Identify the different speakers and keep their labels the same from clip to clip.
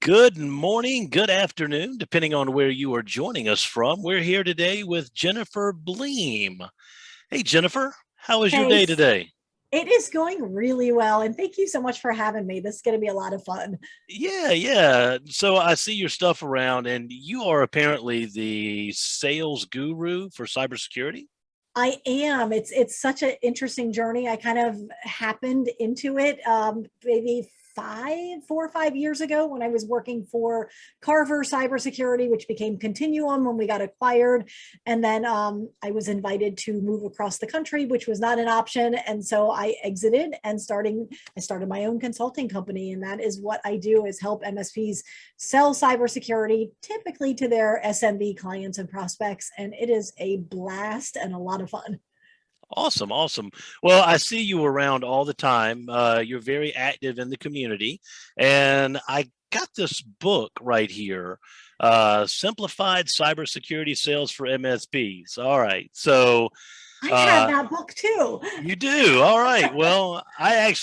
Speaker 1: Good morning, good afternoon, depending on where you are joining us from. We're here today with Jennifer Bleem. Hey, Jennifer, how is your day
Speaker 2: Thanks.
Speaker 1: today?
Speaker 2: It is going really well. And thank you so much for having me. This is going to be a lot of fun.
Speaker 1: Yeah. So I see your stuff around, and you are apparently the sales guru for cybersecurity.
Speaker 2: I am. It's such an interesting journey. I kind of happened into it maybe 4 or 5 years ago when I was working for Carver Cybersecurity, which became Continuum when we got acquired. And then I was invited to move across the country, which was not an option. And so I exited and I started my own consulting company. And that is what I do, is help MSPs sell cybersecurity, typically to their SMB clients and prospects. And it is a blast and a lot of fun.
Speaker 1: Awesome. Well, I see you around all the time. You're very active in the community, and I got this book right here, Simplified Cybersecurity Sales for MSPs. All right, so
Speaker 2: I have
Speaker 1: uh,
Speaker 2: that book too.
Speaker 1: you do. All right. Well, I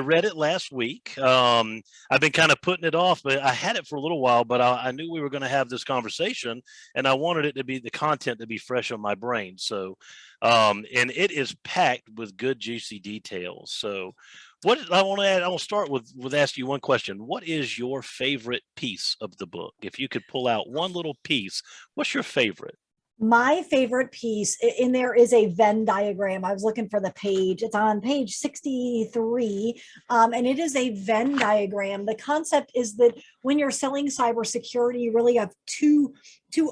Speaker 1: read it last week. I've been kind of putting it off, but I had it for a little while, but I knew we were going to have this conversation, and I wanted it to be the content to be fresh on my brain. So, and it is packed with good, juicy details. So, what I want to add, I want to start with ask you one question. What is your favorite piece of the book? If you could pull out one little piece, what's your favorite?
Speaker 2: My favorite piece in there is a Venn diagram. I was looking for the page. It's on page 63, and it is a Venn diagram. The concept is that when you're selling cybersecurity, you really have two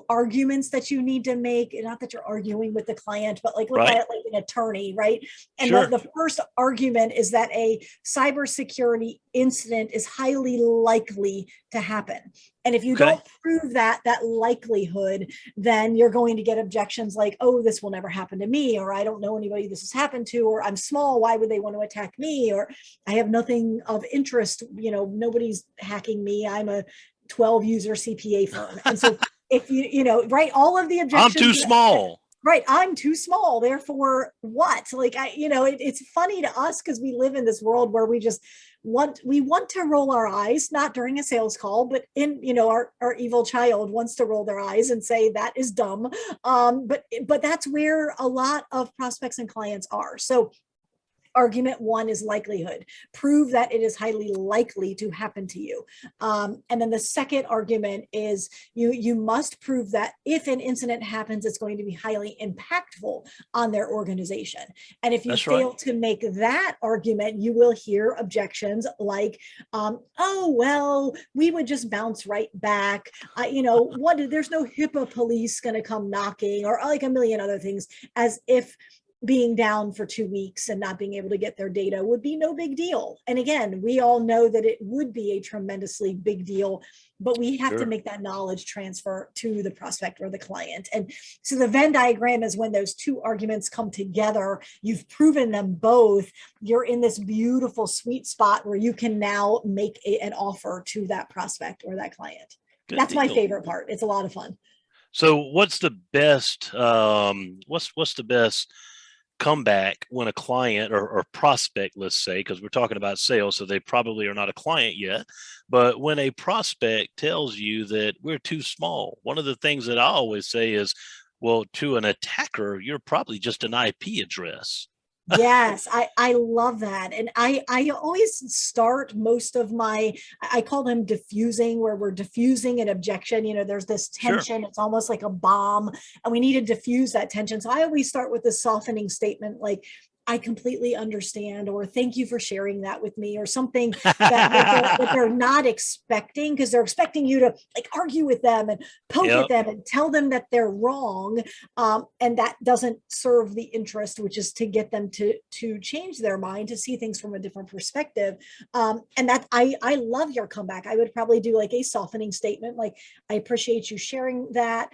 Speaker 2: arguments that you need to make. Not that you're arguing with the client, but like look at
Speaker 1: Right?
Speaker 2: it like an attorney, right? And
Speaker 1: Sure.
Speaker 2: the first argument is that a cybersecurity incident is highly likely to happen. And if you
Speaker 1: Okay.
Speaker 2: don't prove that likelihood, then you're going to get objections like, oh, this will never happen to me, or I don't know anybody this has happened to, or I'm small, why would they want to attack me, or I have nothing of interest, nobody's hacking me, I'm a 12 user CPA firm. And so if right, all of the
Speaker 1: I'm too
Speaker 2: objections that
Speaker 1: small.
Speaker 2: right, I'm too small, therefore what, like it's funny to us because we live in this world where we want to roll our eyes, not during a sales call, but in our evil child wants to roll their eyes and say that is dumb. But that's where a lot of prospects and clients are. So argument one is likelihood. Prove that it is highly likely to happen to you. And then the second argument is you must prove that if an incident happens, it's going to be highly impactful on their organization. And if you
Speaker 1: That's right.
Speaker 2: fail to make that argument, you will hear objections like, oh, well, we would just bounce right back. There's no HIPAA police going to come knocking, or like a million other things, as if being down for 2 weeks and not being able to get their data would be no big deal. And again, we all know that it would be a tremendously big deal, but we have to
Speaker 1: Sure.
Speaker 2: make that knowledge transfer to the prospect or the client. And so the Venn diagram is when those two arguments come together, you've proven them both, you're in this beautiful sweet spot where you can now make an offer to that prospect or that client.
Speaker 1: Good
Speaker 2: That's my
Speaker 1: deal.
Speaker 2: favorite part. It's a lot of fun.
Speaker 1: So what's the best what's the best comeback when a client or prospect, let's say, because we're talking about sales, so they probably are not a client yet, but when a prospect tells you that we're too small, one of the things that I always say is, well, to an attacker, you're probably just an IP address.
Speaker 2: Yes, I love that. And I always start most of I call them diffusing, where we're diffusing an objection. There's this
Speaker 1: Sure.
Speaker 2: tension, it's almost like a bomb, and we need to diffuse that tension. So I always start with a softening statement like, I completely understand, or thank you for sharing that with me, or something that they're not expecting, because they're expecting you to like argue with them and poke at
Speaker 1: Yep.
Speaker 2: them and tell them that they're wrong. And that doesn't serve the interest, which is to get them to change their mind, to see things from a different perspective. And that I love your comeback. I would probably do like a softening statement like, I appreciate you sharing that.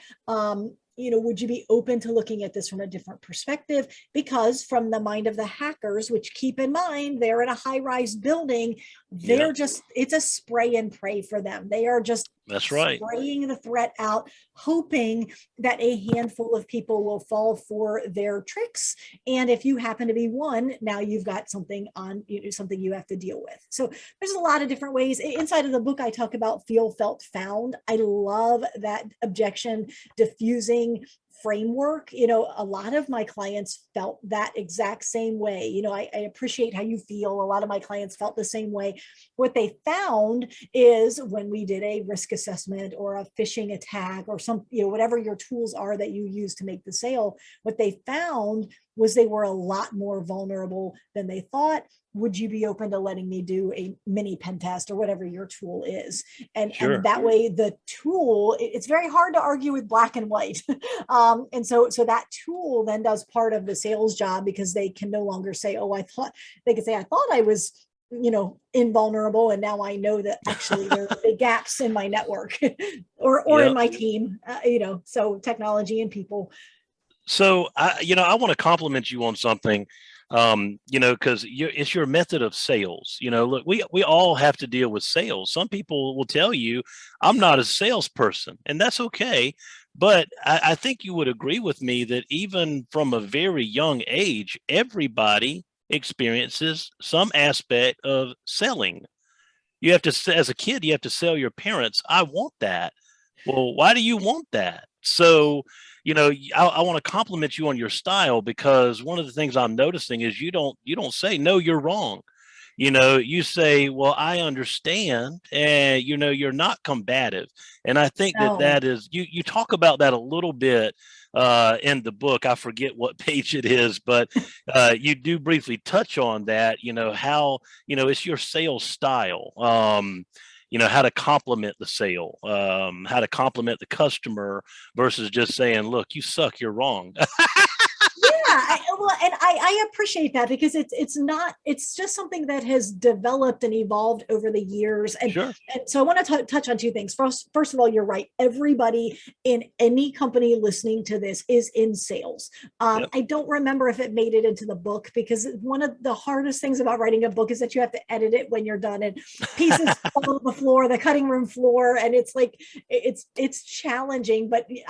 Speaker 2: Would you be open to looking at this from a different perspective? Because from the mind of the hackers, which keep in mind, they're in a high-rise building,
Speaker 1: Yep.
Speaker 2: it's a spray and pray for them. They are just
Speaker 1: That's right.
Speaker 2: spraying the threat out, hoping that a handful of people will fall for their tricks. And if you happen to be one, now you've got something on, something you have to deal with. So there's a lot of different ways. Inside of the book, I talk about feel, felt, found. I love that objection diffusing framework. A lot of my clients felt that exact same way. I appreciate how you feel. A lot of my clients felt the same way. What they found is when we did a risk assessment or a phishing attack or some, whatever your tools are that you use to make the sale, what they found was they were a lot more vulnerable than they thought. Would you be open to letting me do a mini pen test or whatever your tool is? And that way the tool, it's very hard to argue with black and white. And so that tool then does part of the sales job, because they can no longer say, oh, they can say, I thought I was, invulnerable. And now I know that actually there are big gaps in my network or in my team, so technology and people.
Speaker 1: So I want to compliment you on something, because it's your method of sales. Look, we all have to deal with sales. Some people will tell you, I'm not a salesperson, and that's okay. But I think you would agree with me that even from a very young age, everybody experiences some aspect of selling. You have to, as a kid, you have to sell your parents, I want that. Well, why do you want that? So, I want to compliment you on your style, because one of the things I'm noticing is you don't say, no, you're wrong. You say, well, I understand, and you're not combative. And I think that is, you talk about that a little bit in the book. I forget what page it is, but you do briefly touch on that, how, it's your sales style. How to complement the sale, how to complement the customer versus just saying, look, you suck, you're wrong.
Speaker 2: And I appreciate that, because it's just something that has developed and evolved over the years. And,
Speaker 1: sure.
Speaker 2: And so I want to touch on two things. First of all, you're right. Everybody in any company listening to this is in sales. Yep. I don't remember if it made it into the book, because one of the hardest things about writing a book is that you have to edit it when you're done, and pieces fall on the floor, the cutting room floor. And it's like, it's challenging, but you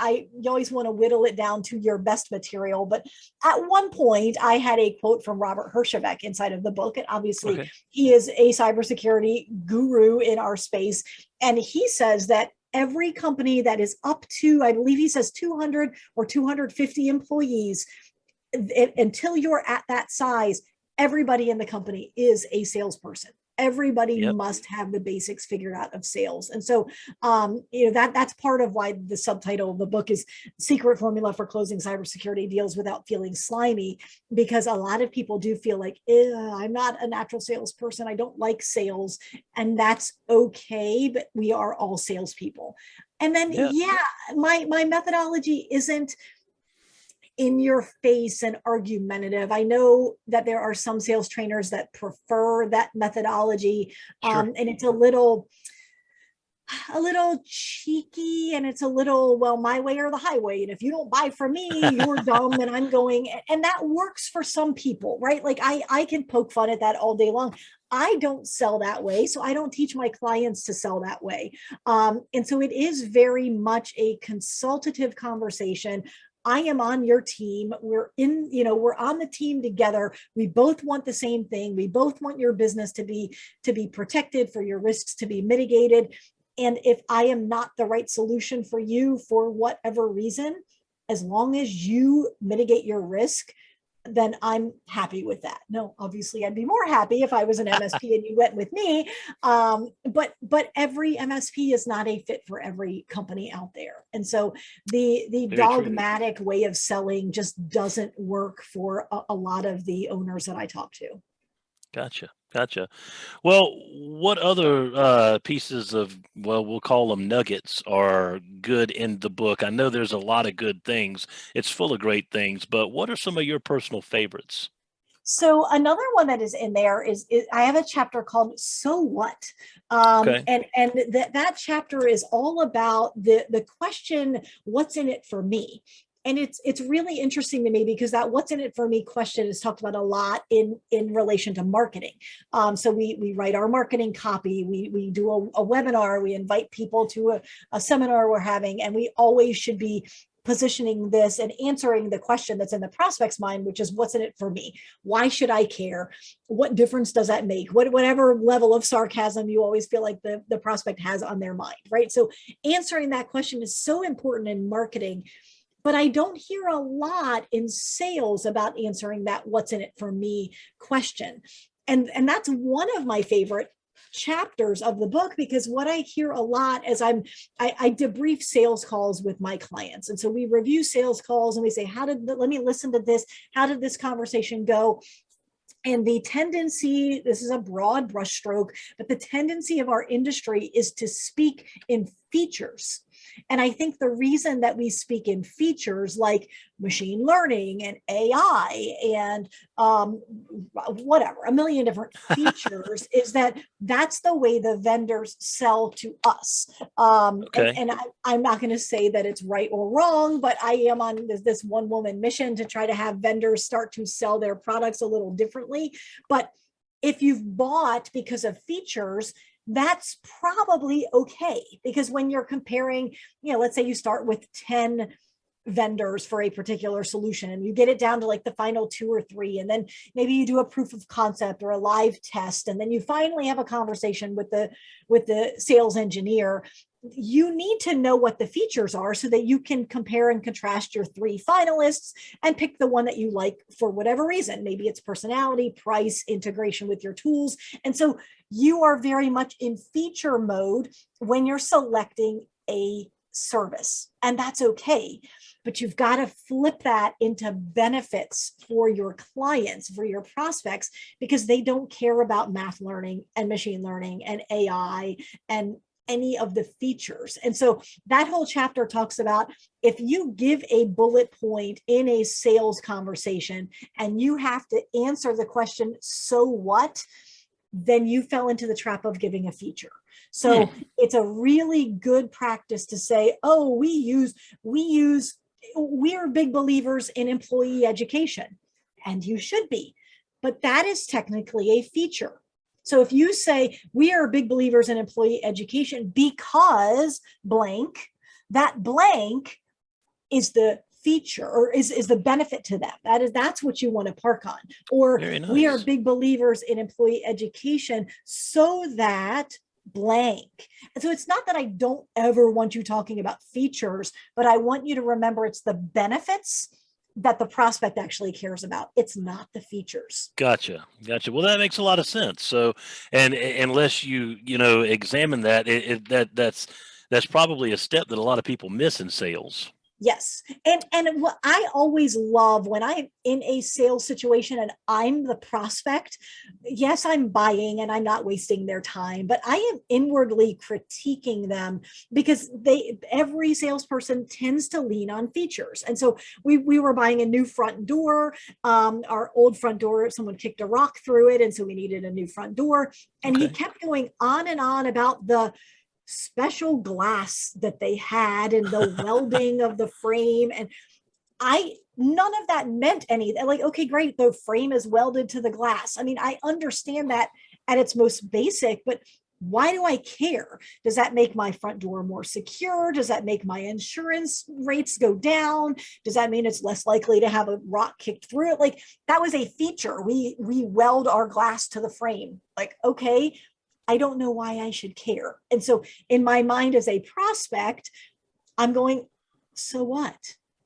Speaker 2: always want to whittle it down to your best material. But at one point, I had a quote from Robert Herjavec inside of the book. And obviously, he is a cybersecurity guru in our space. And he says that every company that is up to, I believe he says 200 or 250 employees, until you're at that size, everybody in the company is a salesperson. Everybody must have the basics figured out of sales. And so, that's part of why the subtitle of the book is Secret Formula for Closing Cybersecurity Deals Without Feeling Slimy, because a lot of people do feel like, I'm not a natural salesperson. I don't like sales. And that's okay, but we are all salespeople. And then, my methodology isn't in your face and argumentative. I know that there are some sales trainers that prefer that methodology. And it's a little cheeky, and it's a little, well, my way or the highway. And if you don't buy from me, you're dumb, and I'm going. And that works for some people, right? Like I can poke fun at that all day long. I don't sell that way, so I don't teach my clients to sell that way. And so it is very much a consultative conversation. I am on your team. We're on the team together. We both want the same thing. We both want your business to be protected, for your risks to be mitigated. And if I am not the right solution for you for whatever reason, as long as you mitigate your risk, then I'm happy with that. No, obviously I'd be more happy if I was an MSP and you went with me. But every MSP is not a fit for every company out there. And so the very dogmatic way of selling just doesn't work for a lot of the owners that I talk to.
Speaker 1: Gotcha. Well, what other pieces of, well, we'll call them nuggets, are good in the book? I know there's a lot of good things. It's full of great things, but what are some of your personal favorites?
Speaker 2: So another one that is in there is I have a chapter called "So What," and that chapter is all about the question, what's in it for me? And it's really interesting to me because that what's in it for me question is talked about a lot in relation to marketing. So we write our marketing copy, we do a webinar, we invite people to a seminar we're having, and we always should be positioning this and answering the question that's in the prospect's mind, which is what's in it for me? Why should I care? What difference does that make? Whatever level of sarcasm you always feel like the prospect has on their mind, right? So answering that question is so important in marketing, but I don't hear a lot in sales about answering that what's in it for me question. And that's one of my favorite chapters of the book, because what I hear a lot as I debrief sales calls with my clients. And so we review sales calls and we say, let me listen to this. How did this conversation go? And the tendency, this is a broad brushstroke, but the tendency of our industry is to speak in features. And I think the reason that we speak in features like machine learning and AI and whatever, a million different features is that that's the way the vendors sell to us. And I'm not going to say that it's right or wrong, but I am on this one woman mission to try to have vendors start to sell their products a little differently. But if you've bought because of features, that's probably okay, because when you're comparing, let's say you start with 10 vendors for a particular solution and you get it down to like the final 2 or 3, and then maybe you do a proof of concept or a live test, and then you finally have a conversation with the sales engineer. You need to know what the features are so that you can compare and contrast your 3 finalists and pick the one that you like for whatever reason. Maybe it's personality, price, integration with your tools. And so you are very much in feature mode when you're selecting a service, and that's okay. But you've got to flip that into benefits for your clients, for your prospects, because they don't care about math learning and machine learning and AI and any of the features. And so that whole chapter talks about, if you give a bullet point in a sales conversation and you have to answer the question, so what? Then you fell into the trap of giving a feature. So it's a really good practice to say, oh, we're big believers in employee education, and you should be, but that is technically a feature. So if you say we are big believers in employee education because blank, that blank is the feature or is the benefit to them. That's what you want to park on. Or nice. We are big believers in employee education so that blank. And so it's not that I don't ever want you talking about features, but I want you to remember it's the benefits that the prospect actually cares about. It's not the features.
Speaker 1: Gotcha. Well, that makes a lot of sense. So, and unless you examine that, that's probably a step that a lot of people miss in sales.
Speaker 2: Yes. And what I always love when I'm in a sales situation and I'm the prospect, yes, I'm buying and I'm not wasting their time, but I am inwardly critiquing them because every salesperson tends to lean on features. And so we were buying a new front door. Our old front door, someone kicked a rock through it. And so we needed a new front door. And he kept going on and on about the special glass that they had and the welding of the frame. And none of that meant anything. Like, okay, great. The frame is welded to the glass. I mean, I understand that at its most basic, but why do I care? Does that make my front door more secure? Does that make my insurance rates go down? Does that mean it's less likely to have a rock kicked through it? Like, that was a feature. We weld our glass to the frame. Like, okay, I don't know why I should care. And so in my mind as a prospect, I'm going, so what?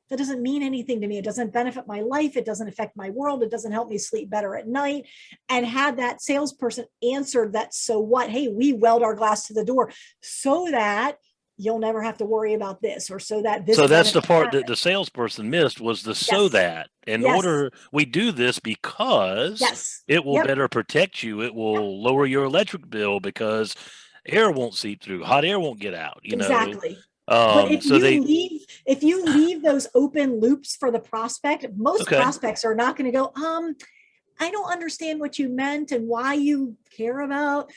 Speaker 2: That doesn't mean anything to me. It doesn't benefit my life. It doesn't affect my world. It doesn't help me sleep better at night. And had that salesperson answered that, so what? Hey, we weld our glass to the door so that you'll never have to worry about this, or so that this.
Speaker 1: So that's the part that the salesperson missed, was the so that. In order, we do this because it will better protect you. It will lower your electric bill because air won't seep through, hot air won't get out.
Speaker 2: Exactly. But if you leave those open loops for the prospect, most prospects are not going to go, I don't understand what you meant and why you care about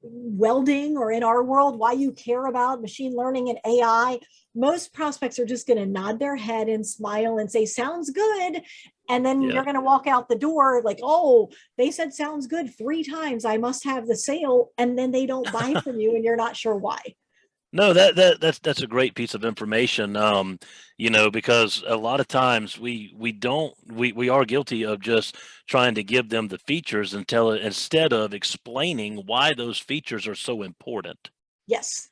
Speaker 2: welding, or in our world, why you care about machine learning and AI, most prospects are just going to nod their head and smile and say, sounds good. And then you're going to walk out the door like, oh, they said sounds good 3 times, I must have the sale. And then they don't buy from you and you're not sure why.
Speaker 1: No, that's a great piece of information. Because a lot of times we are guilty of just trying to give them the features and tell it instead of explaining why those features are so important.
Speaker 2: Yes.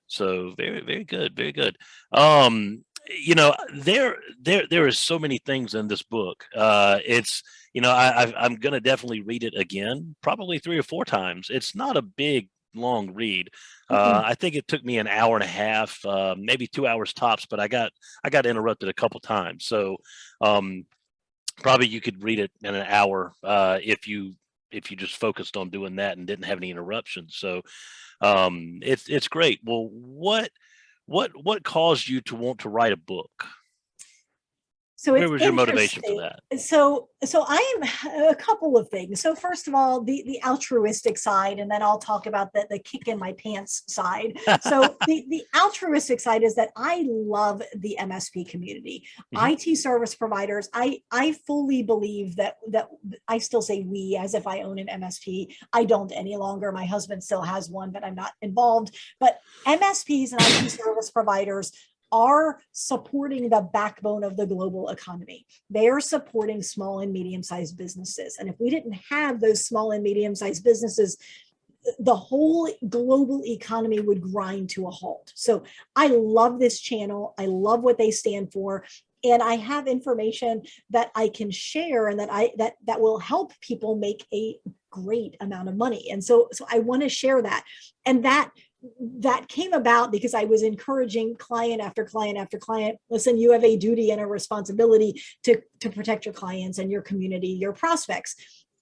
Speaker 1: So very, very good, very good. There is so many things in this book. I'm gonna definitely read it again, probably 3 or 4 times. It's not a big long read. I think it took me an hour and a half, maybe 2 hours tops, but I got interrupted a couple times. So probably you could read it in an hour if you just focused on doing that and didn't have any interruptions. So it's great. Well, what caused you to want to write a book?
Speaker 2: So
Speaker 1: Where
Speaker 2: it's
Speaker 1: was your motivation for
Speaker 2: interesting.
Speaker 1: that?
Speaker 2: So I am a couple of things. So first of all, the altruistic side, and then I'll talk about the kick in my pants side. So the altruistic side is that I love the MSP community, IT service providers. I fully believe that I still say we as if I own an MSP. I don't any longer. My husband still has one, but I'm not involved. But MSPs and IT service providers are supporting the backbone of the global economy. They are supporting small and medium-sized businesses. And if we didn't have those small and medium-sized businesses, the whole global economy would grind to a halt. So I love this channel. I love what they stand for. And I have information that I can share and that will help people make a great amount of money. And so I want to share that. And that came about because I was encouraging client after client after client. Listen, you have a duty and a responsibility to protect your clients and your community, your prospects.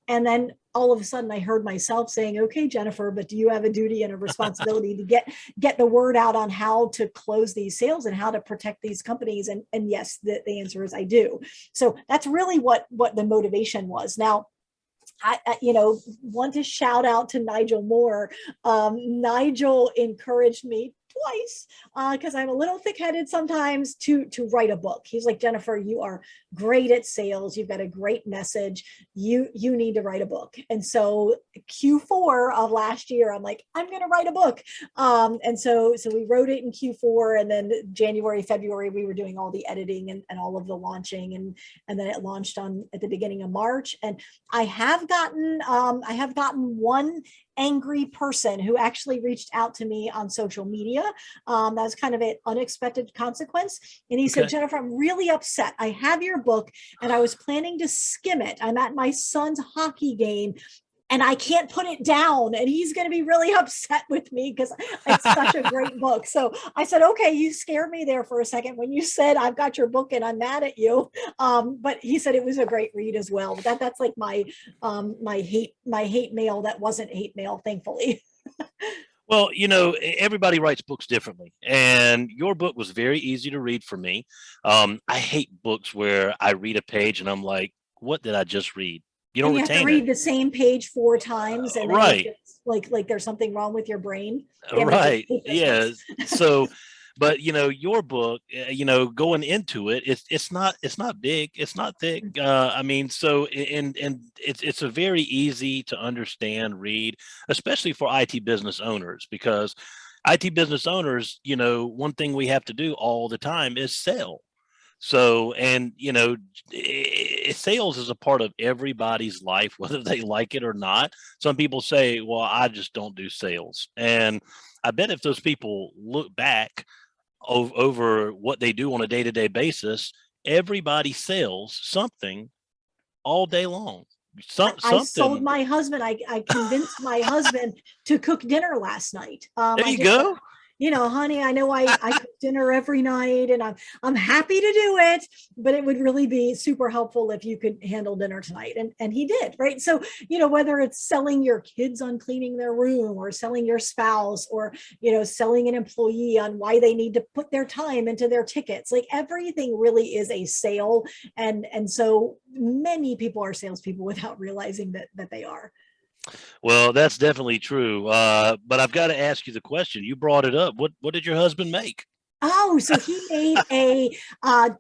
Speaker 2: And then all of a sudden I heard myself saying, okay, Jennifer, but do you have a duty and a responsibility to get the word out on how to close these sales and how to protect these companies? And yes, the answer is I do. So that's really what the motivation was. Now, I want to shout out to Nigel Moore. Nigel encouraged me twice because I'm a little thick-headed sometimes to write a book. He's like, Jennifer, you are great at sales. You've got a great message. You need to write a book. And so Q4 of last year, I'm like, I'm going to write a book. And so we wrote it in Q4, and then January, February, we were doing all the editing and all of the launching, and then it launched at the beginning of March. And I have gotten one angry person who actually reached out to me on social media. That was kind of an unexpected consequence. And he said, Jennifer, I'm really upset. I have your book and I was planning to skim it. I'm at my son's hockey game and I can't put it down. And he's going to be really upset with me because it's such a great book. So I said, okay, you scared me there for a second when you said, I've got your book and I'm mad at you. But he said it was a great read as well. That's like my hate mail that wasn't hate mail, thankfully.
Speaker 1: Well, everybody writes books differently, and your book was very easy to read for me. I hate books where I read a page and I'm like, what did I just read? You don't
Speaker 2: and you have to read the same page 4 times, and
Speaker 1: right.
Speaker 2: Like there's something wrong with your brain.
Speaker 1: Right. Yeah. So, but your book, going into it, it's not big, it's not thick. I mean, so and it's a very easy to understand read, especially for IT business owners, because IT business owners, one thing we have to do all the time is sell. So, and sales is a part of everybody's life, whether they like it or not. Some people say, well, I just don't do sales. And I bet if those people look back over what they do on a day-to-day basis, everybody sells something all day long.
Speaker 2: I sold my husband. I convinced my husband to cook dinner last night.
Speaker 1: There you go.
Speaker 2: Honey, I know I cook dinner every night and I'm happy to do it, but it would really be super helpful if you could handle dinner tonight. And he did, right? So, whether it's selling your kids on cleaning their room or selling your spouse or, selling an employee on why they need to put their time into their tickets, like everything really is a sale. And so many people are salespeople without realizing that they are.
Speaker 1: Well, that's definitely true. But I've got to ask you the question. You brought it up. What did your husband make?
Speaker 2: Oh, so he made a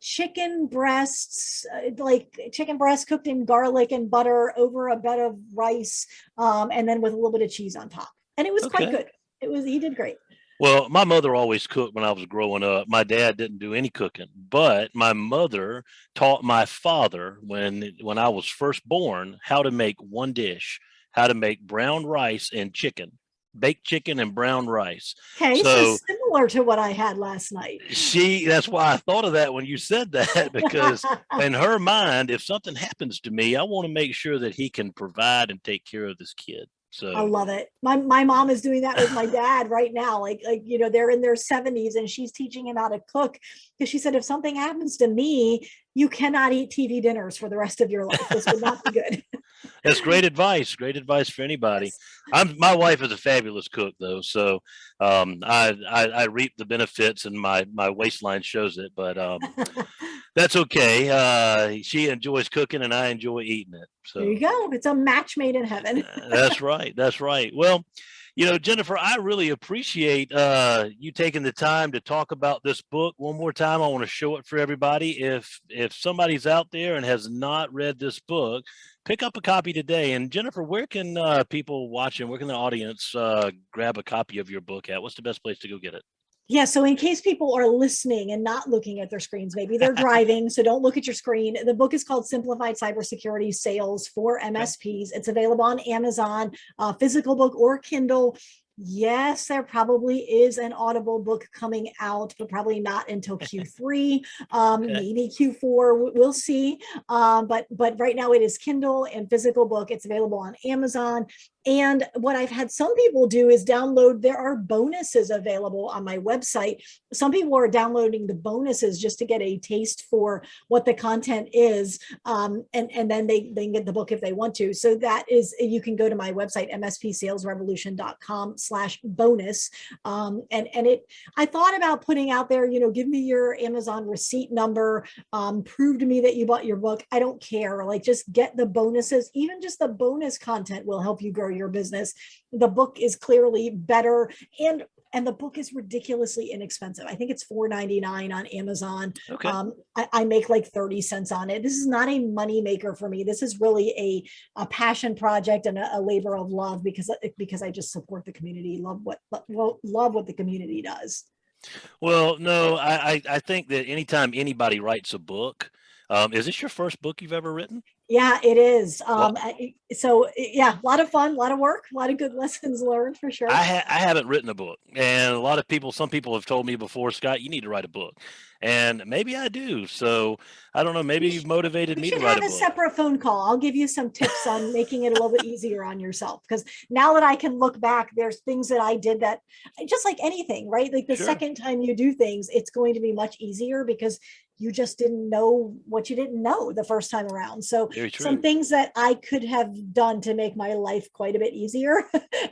Speaker 2: chicken breasts, like chicken breast cooked in garlic and butter over a bed of rice, and then with a little bit of cheese on top. And it was quite
Speaker 1: Okay.
Speaker 2: good. He did great.
Speaker 1: Well, my mother always cooked when I was growing up. My dad didn't do any cooking, but my mother taught my father when I was first born how to make one dish, how to make brown rice and chicken, baked chicken and brown rice.
Speaker 2: Okay, so
Speaker 1: So
Speaker 2: similar to what I had last night.
Speaker 1: that's why I thought of that when you said that, because in her mind, if something happens to me, I want to make sure that he can provide and take care of this kid.
Speaker 2: I
Speaker 1: So
Speaker 2: love it. My mom is doing that with my dad right now. Like they're in their 70s and she's teaching him how to cook because she said if something happens to me, you cannot eat TV dinners for the rest of your life. This would not be good.
Speaker 1: that's great advice. Great advice for anybody.
Speaker 2: Yes.
Speaker 1: My wife is a fabulous cook though, so I reap the benefits, and my waistline shows it. But that's okay. She enjoys cooking, and I enjoy eating it.
Speaker 2: There you
Speaker 1: So
Speaker 2: go. It's a match made in heaven.
Speaker 1: that's right. That's right. Well, Jennifer, I really appreciate you taking the time to talk about this book. One more time, I want to show it for everybody. If somebody's out there and has not read this book, pick up a copy today. And Jennifer, where can people watching, where can the audience grab a copy of your book at? What's the best place to go get it?
Speaker 2: Yeah, so in case people are listening and not looking at their screens, maybe they're driving, so don't look at your screen. The book is called Simplified Cybersecurity Sales for
Speaker 1: Okay.
Speaker 2: MSPs. It's available on Amazon, physical book or Kindle. Yes, there probably is an Audible book coming out, but probably not until Q3,
Speaker 1: Okay.
Speaker 2: maybe Q4. We'll see. But right now it is Kindle and physical book. It's available on Amazon. And what I've had some people do is download, there are bonuses available on my website. Some people are downloading the bonuses just to get a taste for what the content is. And then they can get the book if they want to. So that is, you can go to my website, mspsalesrevolution.com/bonus. I thought about putting out there, give me your Amazon receipt number, prove to me that you bought your book. I don't care. Like, just get the bonuses. Even just the bonus content will help you grow your business. The book is clearly better, and the book is ridiculously inexpensive. I think it's $4.99 on Amazon.
Speaker 1: Okay.
Speaker 2: I make like 30 cents on it. This is not a money maker for me. This is really a passion project and a labor of love because I just support the community, love what the community does.
Speaker 1: Well, no, I think that anytime anybody writes a book, is this your first book you've ever written?
Speaker 2: Yeah, it is.
Speaker 1: Well,
Speaker 2: So yeah, a lot of fun, a lot of work, a lot of good lessons learned for sure.
Speaker 1: I haven't written a book, and a lot of people, some people have told me before, Scott, you need to write a book, and maybe I do. So I don't know. Maybe you've motivated
Speaker 2: We
Speaker 1: me to
Speaker 2: should
Speaker 1: write
Speaker 2: have
Speaker 1: a
Speaker 2: a
Speaker 1: book.
Speaker 2: separate phone call. I'll give you some tips on making it a little bit easier on yourself. Because now that I can look back, there's things that I did that, just like anything, right? Like the
Speaker 1: Sure.
Speaker 2: second time you do things, it's going to be much easier because you just didn't know what you didn't know the first time around. So
Speaker 1: Very
Speaker 2: some
Speaker 1: true.
Speaker 2: things that I could have done to make my life quite a bit easier.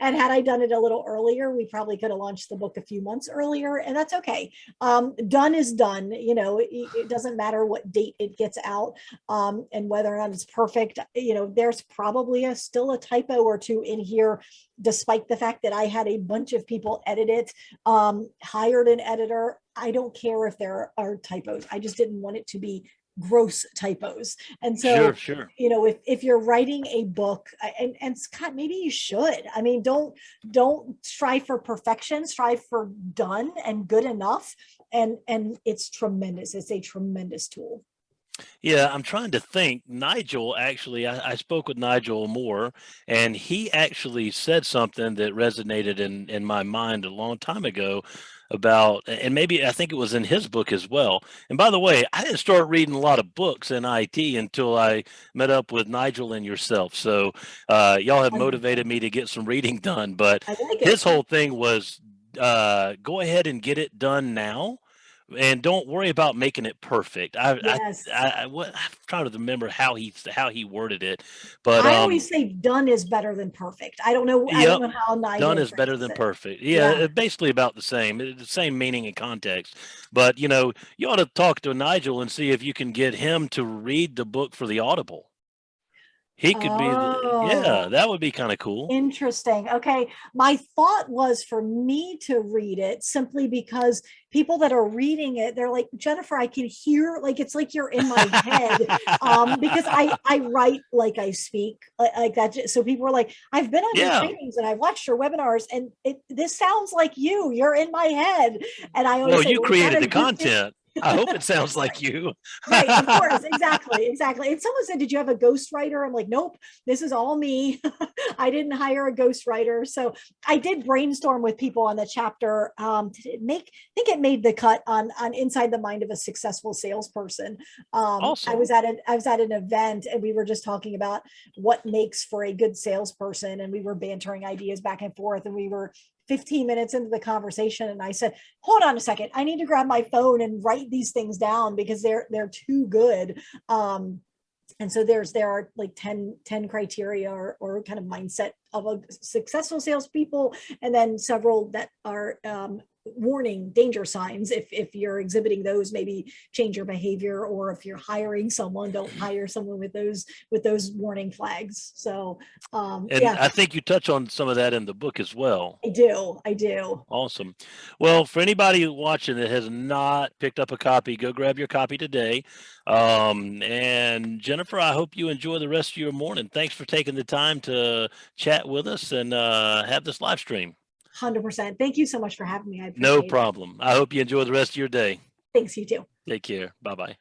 Speaker 2: And had I done it a little earlier, we probably could have launched the book a few months earlier, and that's okay. Done is done. It doesn't matter what date it gets out, and whether or not it's perfect. There's probably still a typo or two in here, despite the fact that I had a bunch of people edit it, hired an editor. I don't care if there are typos. I just didn't want it to be gross typos. And
Speaker 1: Sure.
Speaker 2: so,
Speaker 1: Sure.
Speaker 2: if you're writing a book, and Scott, maybe you should. I mean, don't strive for perfection, strive for done and good enough. And it's tremendous. It's a tremendous tool.
Speaker 1: Yeah, I'm trying to think. Nigel, actually, I spoke with Nigel Moore, and he actually said something that resonated in my mind a long time ago about, and maybe I think it was in his book as well. And by the way, I didn't start reading a lot of books in IT until I met up with Nigel and yourself. So y'all have motivated
Speaker 2: Wonderful.
Speaker 1: me to get some reading done. But
Speaker 2: I like
Speaker 1: his
Speaker 2: it.
Speaker 1: whole thing was go ahead and get it done now, and don't worry about making it perfect.
Speaker 2: Yes.
Speaker 1: I'm trying to remember how he worded it, but
Speaker 2: I always say done is better than perfect. I don't know. I don't
Speaker 1: yep,
Speaker 2: know how
Speaker 1: done
Speaker 2: Nigel
Speaker 1: is better
Speaker 2: phrases
Speaker 1: than
Speaker 2: it.
Speaker 1: perfect. Yeah,
Speaker 2: Yeah.
Speaker 1: it's basically about the same meaning and context. But you ought to talk to Nigel and see if you can get him to read the book for the Audible. He could be yeah,
Speaker 2: Oh,
Speaker 1: that would be kind of cool.
Speaker 2: interesting. Okay. My thought was for me to read it simply because people that are reading it, they're like, Jennifer, I can hear, like, it's like you're in my head. Because I write like I speak like that. So people were like, I've been on your
Speaker 1: Yeah.
Speaker 2: trainings and I've watched your webinars and this sounds like you're in my head. And I always
Speaker 1: Well,
Speaker 2: say,
Speaker 1: you
Speaker 2: well, is that
Speaker 1: created
Speaker 2: a
Speaker 1: the
Speaker 2: good thing?
Speaker 1: content. I hope it sounds like you.
Speaker 2: Right, of course, exactly, exactly. And someone said, "Did you have a ghostwriter?" I'm like, "Nope, this is all me. I didn't hire a ghostwriter." So I did brainstorm with people on the chapter. Did it make? I think it made the cut on inside the mind of a successful salesperson.
Speaker 1: Awesome.
Speaker 2: I was at an event and we were just talking about what makes for a good salesperson, and we were bantering ideas back and forth, and we were 15 minutes into the conversation and I said, hold on a second, I need to grab my phone and write these things down because they're too good. And so there are like 10 criteria or kind of mindset of a successful salespeople, and then several that are warning danger signs. If you're exhibiting those, maybe change your behavior, or if you're hiring someone, don't hire someone with those warning flags. So
Speaker 1: And
Speaker 2: yeah,
Speaker 1: I think you touch on some of that in the book as well.
Speaker 2: I do.
Speaker 1: Awesome. Well, for anybody watching that has not picked up a copy, go grab your copy today. And Jennifer, I hope you enjoy the rest of your morning. Thanks for taking the time to chat with us and have this live stream.
Speaker 2: 100%. Thank you so much for having me. I
Speaker 1: No
Speaker 2: appreciate it.
Speaker 1: problem. I hope you enjoy the rest of your day.
Speaker 2: Thanks, you too.
Speaker 1: Take care. Bye bye.